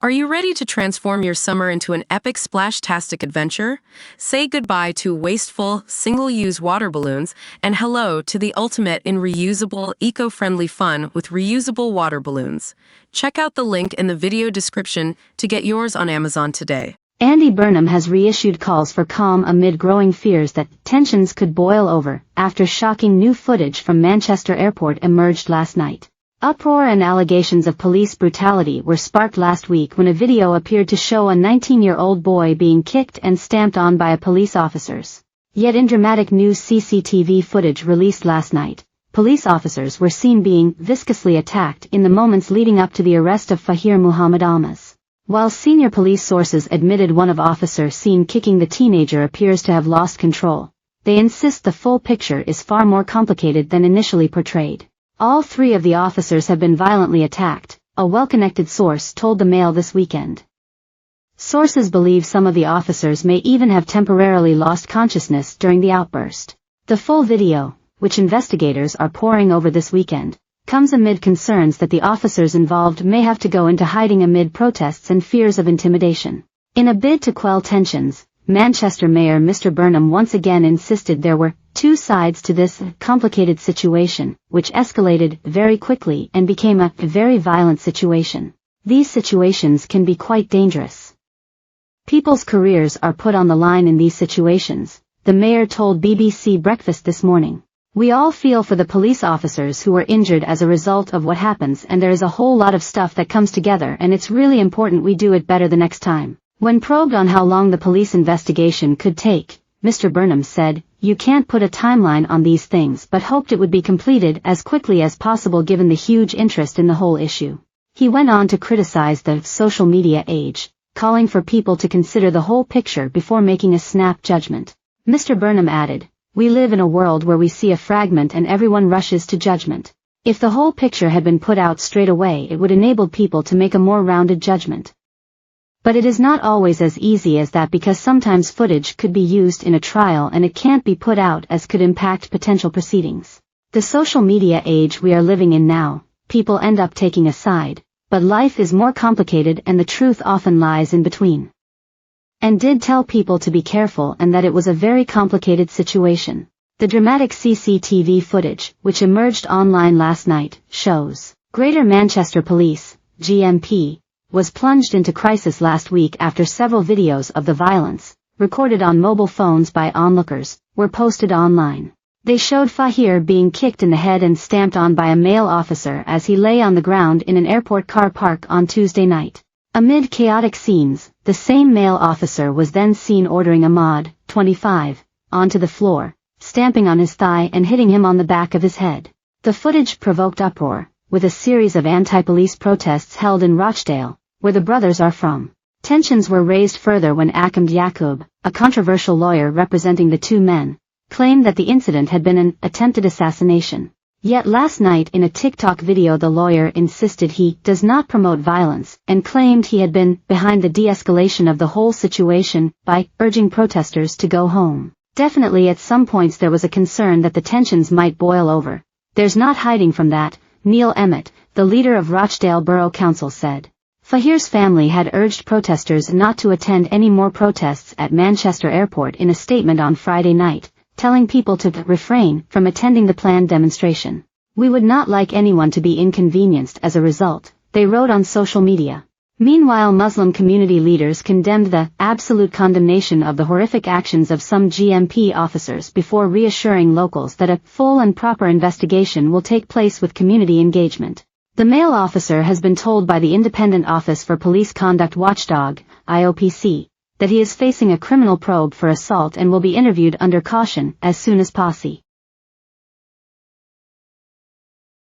Are you ready to transform your summer into an epic splash-tastic adventure? Say goodbye to wasteful, single-use water balloons and hello to the ultimate in reusable, eco-friendly fun with reusable water balloons. Check out the link in the video description to get yours on Amazon today. Andy Burnham has reissued calls for calm amid growing fears that tensions could boil over after shocking new footage from Manchester Airport emerged last night. Uproar and allegations of police brutality were sparked last week when a video appeared to show a 19-year-old boy being kicked and stamped on by police officers. Yet in dramatic new CCTV footage released last night, police officers were seen being viscously attacked in the moments leading up to the arrest of Fahir Muhammad Almaz. While senior police sources admitted one of officers seen kicking the teenager appears to have lost control, they insist the full picture is far more complicated than initially portrayed. All three of the officers have been violently attacked, a well-connected source told the Mail this weekend. Sources believe some of the officers may even have temporarily lost consciousness during the outburst. The full video, which investigators are poring over this weekend, comes amid concerns that the officers involved may have to go into hiding amid protests and fears of intimidation. In a bid to quell tensions, Manchester Mayor Mr. Burnham once again insisted there were two sides to this complicated situation, which escalated very quickly and became a very violent situation. These situations can be quite dangerous. People's careers are put on the line in these situations, the mayor told BBC Breakfast this morning. We all feel for the police officers who were injured as a result of what happens, and there is a whole lot of stuff that comes together, and it's really important we do it better the next time. When probed on how long the police investigation could take, Mr. Burnham said, "You can't put a timeline on these things, but hoped it would be completed as quickly as possible given the huge interest in the whole issue." He went on to criticize the social media age, calling for people to consider the whole picture before making a snap judgment. Mr. Burnham added, "We live in a world where we see a fragment and everyone rushes to judgment. If the whole picture had been put out straight away, it would enable people to make a more rounded judgment. But it is not always as easy as that, because sometimes footage could be used in a trial and it can't be put out as could impact potential proceedings. The social media age we are living in now, people end up taking a side, but life is more complicated and the truth often lies in between." And did tell people to be careful and that it was a very complicated situation. The dramatic CCTV footage, which emerged online last night, shows Greater Manchester Police, GMP, was plunged into crisis last week after several videos of the violence, recorded on mobile phones by onlookers, were posted online. They showed Fahir being kicked in the head and stamped on by a male officer as he lay on the ground in an airport car park on Tuesday night. Amid chaotic scenes, the same male officer was then seen ordering Ahmad, 25, onto the floor, stamping on his thigh and hitting him on the back of his head. The footage provoked uproar, with a series of anti-police protests held in Rochdale, where the brothers are from. Tensions were raised further when Ahmed Yaqub, a controversial lawyer representing the two men, claimed that the incident had been an attempted assassination. Yet last night in a TikTok video the lawyer insisted he does not promote violence and claimed he had been behind the de-escalation of the whole situation by urging protesters to go home. Definitely at some points there was a concern that the tensions might boil over. There's not hiding from that, Neil Emmett, the leader of Rochdale Borough Council said. Fahir's family had urged protesters not to attend any more protests at Manchester Airport in a statement on Friday night, telling people to refrain from attending the planned demonstration. "We would not like anyone to be inconvenienced as a result," they wrote on social media. Meanwhile, Muslim community leaders condemned the absolute condemnation of the horrific actions of some GMP officers before reassuring locals that a full and proper investigation will take place with community engagement. The male officer has been told by the Independent Office for Police Conduct Watchdog, IOPC, that he is facing a criminal probe for assault and will be interviewed under caution as soon as possible.